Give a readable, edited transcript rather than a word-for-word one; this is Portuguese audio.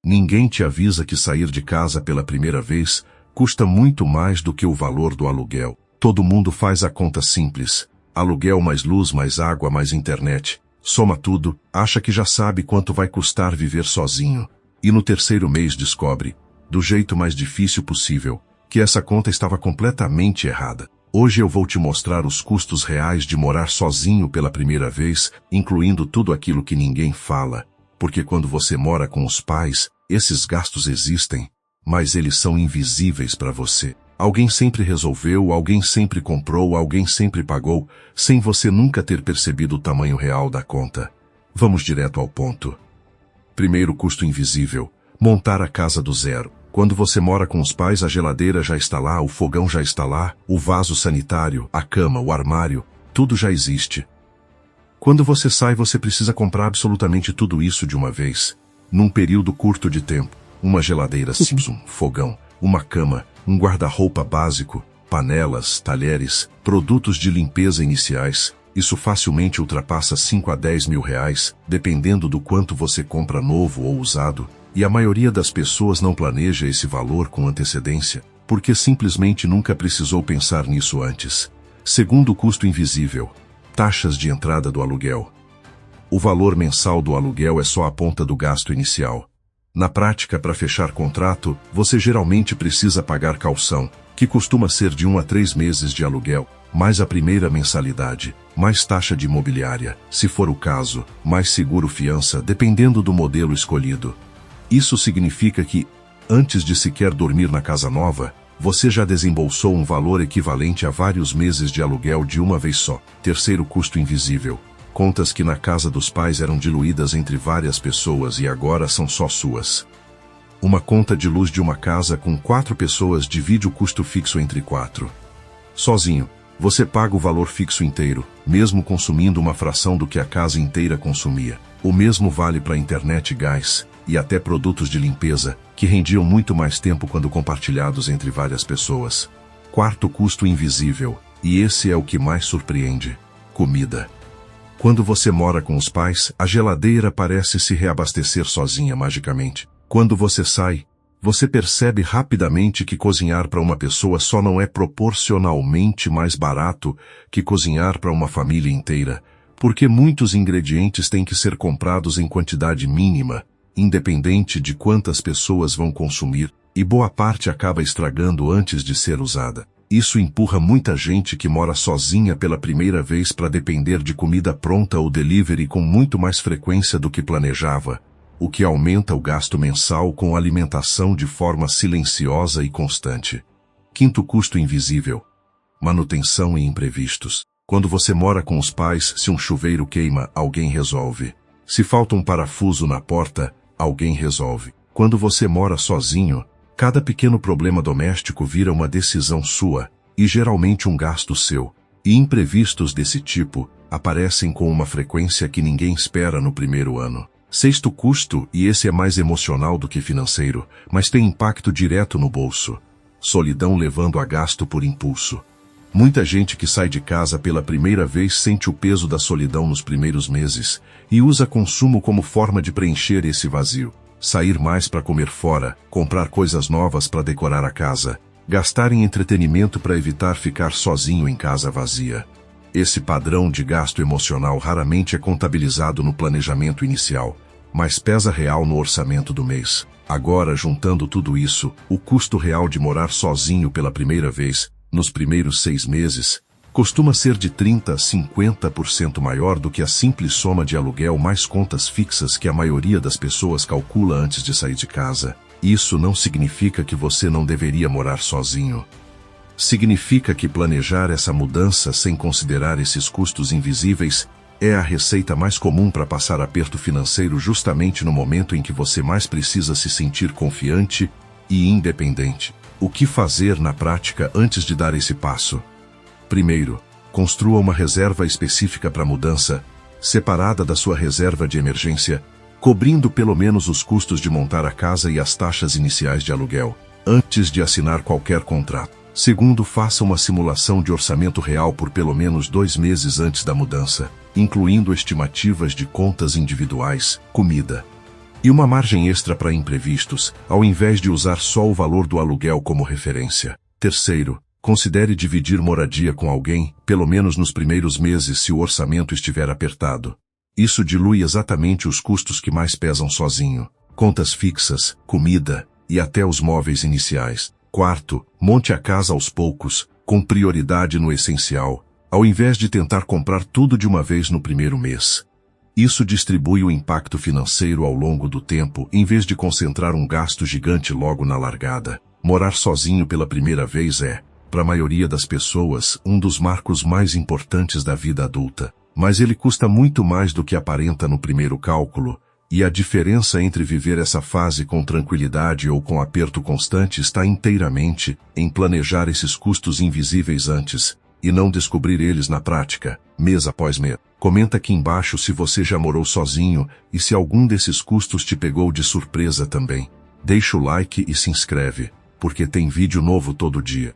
Ninguém te avisa que sair de casa pela primeira vez custa muito mais do que o valor do aluguel. Todo mundo faz a conta simples. Aluguel mais luz, mais água, mais internet. Soma tudo, acha que já sabe quanto vai custar viver sozinho. E no terceiro mês descobre, do jeito mais difícil possível, que essa conta estava completamente errada. Hoje eu vou te mostrar os custos reais de morar sozinho pela primeira vez, incluindo tudo aquilo que ninguém fala. Porque quando você mora com os pais, esses gastos existem, mas eles são invisíveis para você. Alguém sempre resolveu, alguém sempre comprou, alguém sempre pagou, sem você nunca ter percebido o tamanho real da conta. Vamos direto ao ponto. Primeiro custo invisível: montar a casa do zero. Quando você mora com os pais, a geladeira já está lá, o fogão já está lá, o vaso sanitário, a cama, o armário, tudo já existe. Quando você sai, você precisa comprar absolutamente tudo isso de uma vez, num período curto de tempo. Uma geladeira simples, um fogão, uma cama, um guarda-roupa básico, panelas, talheres, produtos de limpeza iniciais. Isso facilmente ultrapassa 5 a 10 mil reais, dependendo do quanto você compra novo ou usado, e a maioria das pessoas não planeja esse valor com antecedência, porque simplesmente nunca precisou pensar nisso antes. Segundo custo invisível: taxas de entrada do aluguel. O valor mensal do aluguel é só a ponta do gasto inicial. Na prática, para fechar contrato, você geralmente precisa pagar caução, que costuma ser de 1 a 3 meses de aluguel, mais a primeira mensalidade, mais taxa de imobiliária, se for o caso, mais seguro-fiança, dependendo do modelo escolhido. Isso significa que, antes de sequer dormir na casa nova, você já desembolsou um valor equivalente a vários meses de aluguel de uma vez só. Terceiro custo invisível: contas que na casa dos pais eram diluídas entre várias pessoas e agora são só suas. Uma conta de luz de uma casa com 4 pessoas divide o custo fixo entre 4. Sozinho, você paga o valor fixo inteiro, mesmo consumindo uma fração do que a casa inteira consumia. O mesmo vale para internet e gás, e até produtos de limpeza, que rendiam muito mais tempo quando compartilhados entre várias pessoas. Quarto custo invisível, e esse é o que mais surpreende: comida. Quando você mora com os pais, a geladeira parece se reabastecer sozinha magicamente. Quando você sai, você percebe rapidamente que cozinhar para uma pessoa só não é proporcionalmente mais barato que cozinhar para uma família inteira, porque muitos ingredientes têm que ser comprados em quantidade mínima, independente de quantas pessoas vão consumir, e boa parte acaba estragando antes de ser usada. Isso empurra muita gente que mora sozinha pela primeira vez para depender de comida pronta ou delivery com muito mais frequência do que planejava, o que aumenta o gasto mensal com alimentação de forma silenciosa e constante. Quinto custo invisível: manutenção e imprevistos. Quando você mora com os pais, se um chuveiro queima, alguém resolve. Se falta um parafuso na porta, alguém resolve. Quando você mora sozinho, cada pequeno problema doméstico vira uma decisão sua, e geralmente um gasto seu. E imprevistos desse tipo aparecem com uma frequência que ninguém espera no primeiro ano. Sexto custo, e esse é mais emocional do que financeiro, mas tem impacto direto no bolso: solidão levando a gasto por impulso. Muita gente que sai de casa pela primeira vez sente o peso da solidão nos primeiros meses, e usa consumo como forma de preencher esse vazio. Sair mais para comer fora, comprar coisas novas para decorar a casa, gastar em entretenimento para evitar ficar sozinho em casa vazia. Esse padrão de gasto emocional raramente é contabilizado no planejamento inicial, mas pesa real no orçamento do mês. Agora, juntando tudo isso, o custo real de morar sozinho pela primeira vez, nos primeiros 6 meses, costuma ser de 30% a 50% maior do que a simples soma de aluguel mais contas fixas que a maioria das pessoas calcula antes de sair de casa. Isso não significa que você não deveria morar sozinho. Significa que planejar essa mudança sem considerar esses custos invisíveis é a receita mais comum para passar aperto financeiro justamente no momento em que você mais precisa se sentir confiante e independente. O que fazer na prática antes de dar esse passo? Primeiro, construa uma reserva específica para a mudança, separada da sua reserva de emergência, cobrindo pelo menos os custos de montar a casa e as taxas iniciais de aluguel, antes de assinar qualquer contrato. Segundo, faça uma simulação de orçamento real por pelo menos 2 meses antes da mudança, incluindo estimativas de contas individuais, comida, E uma margem extra para imprevistos, ao invés de usar só o valor do aluguel como referência. Terceiro, considere dividir moradia com alguém, pelo menos nos primeiros meses se o orçamento estiver apertado. Isso dilui exatamente os custos que mais pesam sozinho. Contas fixas, comida e até os móveis iniciais. Quarto, monte a casa aos poucos, com prioridade no essencial, ao invés de tentar comprar tudo de uma vez no primeiro mês. Isso distribui o impacto financeiro ao longo do tempo, em vez de concentrar um gasto gigante logo na largada. Morar sozinho pela primeira vez é, para a maioria das pessoas, um dos marcos mais importantes da vida adulta. Mas ele custa muito mais do que aparenta no primeiro cálculo, e a diferença entre viver essa fase com tranquilidade ou com aperto constante está inteiramente em planejar esses custos invisíveis antes, e não descobrir eles na prática, mês após mês. Comenta aqui embaixo se você já morou sozinho e se algum desses custos te pegou de surpresa também. Deixa o like e se inscreve, porque tem vídeo novo todo dia.